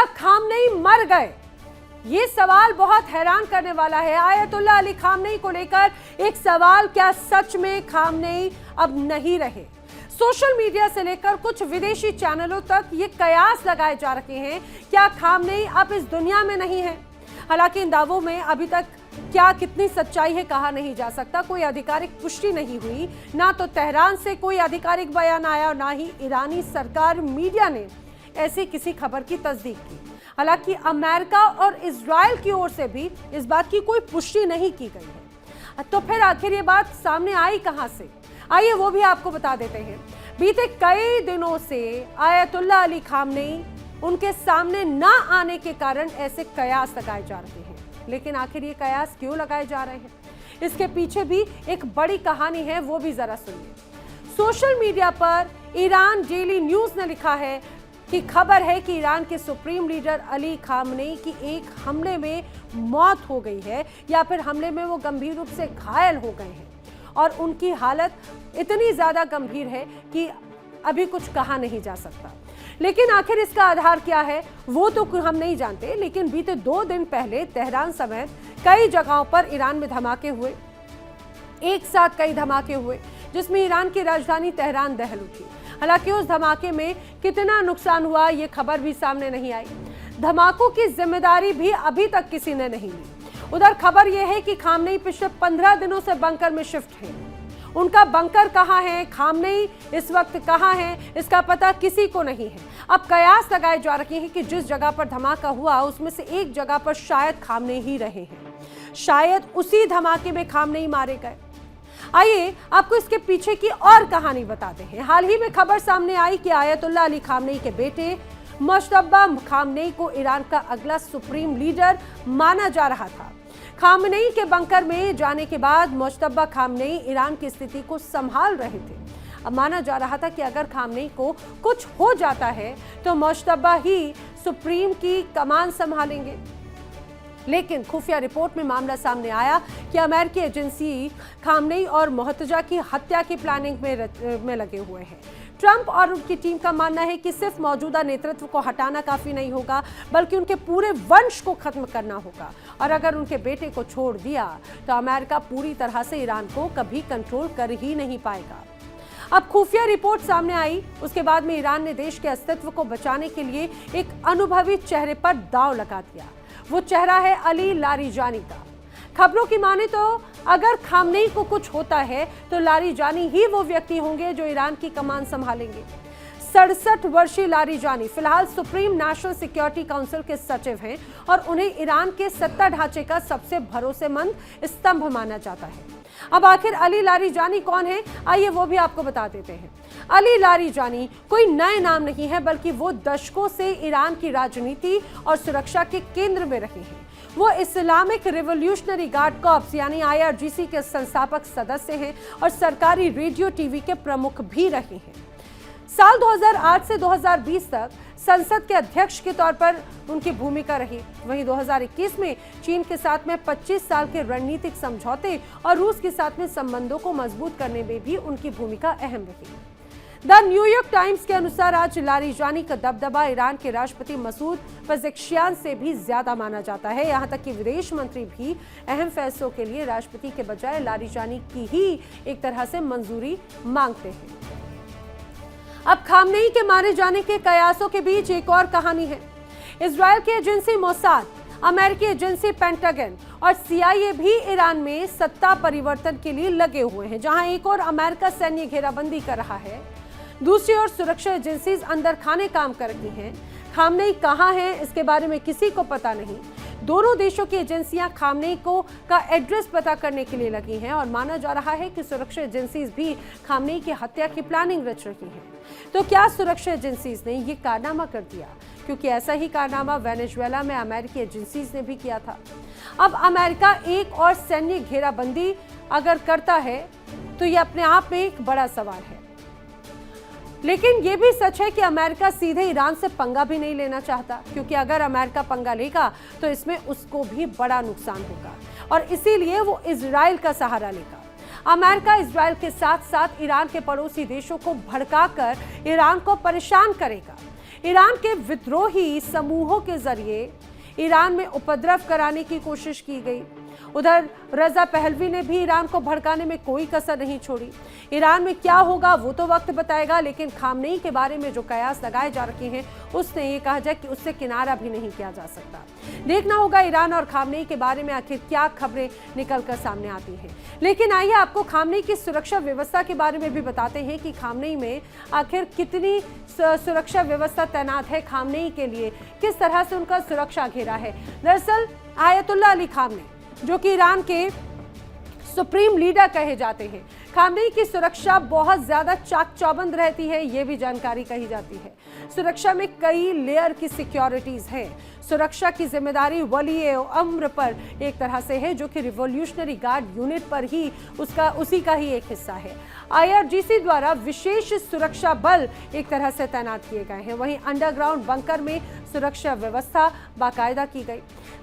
क्या खामनेई मर गए? ये सवाल बहुत हैरान करने वाला है। आयतुल्लाह अली खामनेई को लेकर एक सवाल, क्या सच में खामनेई अब नहीं रहे? सोशल मीडिया से लेकर कुछ विदेशी चैनलों तक ये कयास लगाए जा रहे हैं, क्या खामनेई अब इस दुनिया में नहीं है? हालांकि इन दावों में अभी तक क्या कितनी सच्चाई है कहा नहीं जा सकता। कोई आधिकारिक पुष्टि नहीं हुई, ना तो तेहरान से कोई आधिकारिक बयान आया और ना ही ईरानी सरकार मीडिया ने ऐसी किसी खबर की तस्दीक की। हालांकि अमेरिका और इजराइल की ओर से भी इस बात की कोई पुष्टि नहीं की गई है। तो फिर आखिर ये बात सामने आई कहां से? आइए वो भी आपको बता देते हैं। बीते कई दिनों से आयतुल्लाह अली खामनेई, उनके सामने ना आने के कारण ऐसे कयास लगाए जा रहे हैं। लेकिन आखिर ये कयास क्यों लगाए जा रहे हैं, इसके पीछे भी एक बड़ी कहानी है, वो भी जरा सुनिए। सोशल मीडिया पर ईरान डेली न्यूज ने लिखा है कि खबर है कि ईरान के सुप्रीम लीडर अली खामनेई की एक हमले में मौत हो गई है, या फिर हमले में वो गंभीर रूप से घायल हो गए हैं और उनकी हालत इतनी ज्यादा गंभीर है कि अभी कुछ कहा नहीं जा सकता। लेकिन आखिर इसका आधार क्या है वो तो हम नहीं जानते। लेकिन बीते 2 दिन पहले तेहरान समेत कई जगहों पर ईरान में धमाके हुए, एक साथ कई धमाके हुए, जिसमें ईरान की राजधानी तेहरान दहल उठी। हालांकि उस धमाके में कितना नुकसान हुआ ये खबर भी सामने नहीं आई। धमाकों की जिम्मेदारी भी अभी तक किसी ने नहीं ली। उधर खबर यह है कि खामनेई पिछले 15 दिनों से बंकर में शिफ्ट है। उनका बंकर कहां है, खामनेई इस वक्त कहां है, इसका पता किसी को नहीं है। अब कयास लगाए जा रहे हैं कि जिस जगह पर धमाका हुआ उसमें से एक जगह पर शायद खामनेई ही रहे हैं, शायद उसी धमाके में खामनेई मारे गए। आइए आपको इसके पीछे की और कहानी बताते हैं। हाल ही में खबर सामने आई कि आयतुल्लाह अली खामनेई के बेटे मुज्तबा खामनेई को ईरान का अगला सुप्रीम लीडर माना जा रहा था। खामनेई के बंकर में जाने के बाद मुज्तबा खामनेई ईरान की स्थिति को संभाल रहे थे। अब माना जा रहा था कि अगर खामनेई को कुछ हो जाता है तो मुज्तबा ही सुप्रीम की कमान संभालेंगे। लेकिन खुफिया रिपोर्ट में मामला सामने आया कि अमेरिकी एजेंसी खामनेई और मोहतजा की हत्या की प्लानिंग में लगे हुए हैं। ट्रंप और उनकी टीम का मानना है कि सिर्फ मौजूदा नेतृत्व को हटाना काफी नहीं होगा, बल्कि उनके पूरे वंश को खत्म करना होगा। और अगर उनके बेटे को छोड़ दिया तो अमेरिका पूरी तरह से ईरान को कभी कंट्रोल कर ही नहीं पाएगा। अब खुफिया रिपोर्ट सामने आई, उसके बाद में ईरान ने देश के अस्तित्व को बचाने के लिए एक अनुभवी चेहरे पर दांव लगा दिया। वो चेहरा है अली लारीजानी का। खबरों की माने तो अगर खामनेई को कुछ होता है तो लारीजानी ही वो व्यक्ति होंगे जो ईरान की कमान संभालेंगे। 67 वर्षीय लारीजानी फिलहाल सुप्रीम नेशनल सिक्योरिटी काउंसिल के सचिव हैं और उन्हें ईरान के सत्ता ढांचे का सबसे भरोसेमंद स्तंभ माना जाता है। अब आखिर अली लारीजानी कौन है, आइए वो भी आपको बता देते हैं। अली लारीजानी कोई नए नाम नहीं है, बल्कि वो दशकों से ईरान की राजनीति और सुरक्षा के केंद्र में रहे हैं। वो इस्लामिक रिवॉल्यूशनरी गार्ड कॉर्प्स यानी IRGC के संस्थापक सदस्य हैं और सरकारी रेडियो टीवी के प्रमुख भी रहे हैं। साल 2008 से 2020 तक संसद के अध्यक्ष के तौर पर उनकी भूमिका रही। वहीं 2021 में चीन के साथ में 25 साल के रणनीतिक समझौते और रूस के साथ में संबंधों को मजबूत करने में भी उनकी भूमिका अहम रही। द न्यूयॉर्क टाइम्स के अनुसार आज लारीजानी का दबदबा ईरान के राष्ट्रपति मसूद पेज़ेश्कियान से भी ज्यादा माना जाता है। यहाँ तक कि विदेश मंत्री भी अहम फैसलों के लिए राष्ट्रपति के बजाय लारीजानी की ही एक तरह से मंजूरी मांगते हैं। अब खामनेई के मारे जाने के कयासों के बीच एक और कहानी है। इजराइल की एजेंसी मोसाद, अमेरिकी एजेंसी पेंटागन और CIA भी ईरान में सत्ता परिवर्तन के लिए लगे हुए हैं। जहां एक और अमेरिका सैन्य घेराबंदी कर रहा है, दूसरी ओर सुरक्षा एजेंसीज अंदर खाने काम कर रही हैं। खामनेई कहां है इसके बारे में किसी को पता नहीं। दोनों देशों की एजेंसियां खामनेई का एड्रेस पता करने के लिए लगी हैं और माना जा रहा है कि सुरक्षा एजेंसीज भी खामनेई की हत्या की प्लानिंग रच रही हैं। तो क्या सुरक्षा एजेंसीज ने ये कारनामा कर दिया? क्योंकि ऐसा ही कारनामा वेनेजुएला में अमेरिकी एजेंसीज ने भी किया था। अब अमेरिका एक और सैन्य घेराबंदी अगर करता है तो ये अपने आप में एक बड़ा सवाल है। लेकिन ये भी सच है कि अमेरिका सीधे ईरान से पंगा भी नहीं लेना चाहता, क्योंकि अगर अमेरिका पंगा लेगा तो इसमें उसको भी बड़ा नुकसान होगा और इसीलिए वो इजराइल का सहारा लेगा। अमेरिका इजराइल के साथ साथ ईरान के पड़ोसी देशों को भड़काकर ईरान को परेशान करेगा। ईरान के विद्रोही समूहों के जरिए ईरान में उपद्रव कराने की कोशिश की गई। उधर रजा पहलवी ने भी ईरान को भड़काने में कोई कसर नहीं छोड़ी। ईरान में क्या होगा वो तो वक्त बताएगा, लेकिन खामनेई के बारे में जो कयास लगाए जा रखे हैं उसने ये कहा जाए कि उससे किनारा भी नहीं किया जा सकता। देखना होगा ईरान और खामनेई के बारे में आखिर क्या खबरें निकलकर सामने आती हैं। लेकिन आइए आपको खामनेई की सुरक्षा व्यवस्था के बारे में भी बताते हैं कि खामनेई में आखिर कितनी सुरक्षा व्यवस्था तैनात है, खामनेई के लिए किस तरह से उनका सुरक्षा घेरा है। दरअसल आयतुल्ला अली खामनेई जो कि ईरान के सुप्रीम लीडर कहे जाते हैं, खामनेई की सुरक्षा बहुत ज्यादा चाक चौबंद रहती है, ये भी जानकारी कही जाती है। सुरक्षा में कई लेयर की सिक्योरिटीज है। सुरक्षा की जिम्मेदारी वली अम्र पर एक तरह से है, जो कि रिवॉल्यूशनरी गार्ड यूनिट पर ही उसी का ही एक हिस्सा है। IRGC द्वारा विशेष सुरक्षा बल एक तरह से तैनात किए गए हैं। वहीं अंडरग्राउंड बंकर में सुरक्षा व्यवस्था बाकायदा की गई।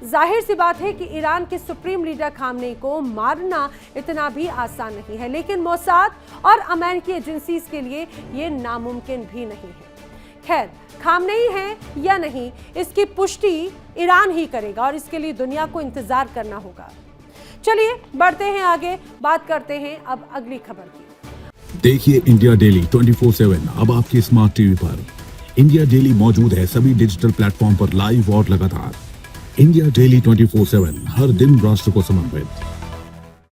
जाहिर सी बात है कि ईरान के सुप्रीम लीडर खामनेई को मारना इतना भी आसान नहीं है, लेकिन मोसाद और अमेरिकी एजेंसीज के लिए ये नामुमकिन भी नहीं है। खैर, खामनेई है या नहीं, इसकी पुष्टि ईरान ही करेगा और इसके लिए दुनिया को इंतजार करना होगा। चलिए बढ़ते हैं आगे, बात करते हैं अब अगली खबर की। देखिए इंडिया डेली 24/7 अब आपके स्मार्ट टीवी पर। इंडिया डेली मौजूद है सभी डिजिटल प्लेटफॉर्म पर लाइव और लगातार। इंडिया डेली 24/7 हर दिन राष्ट्र को समर्पित।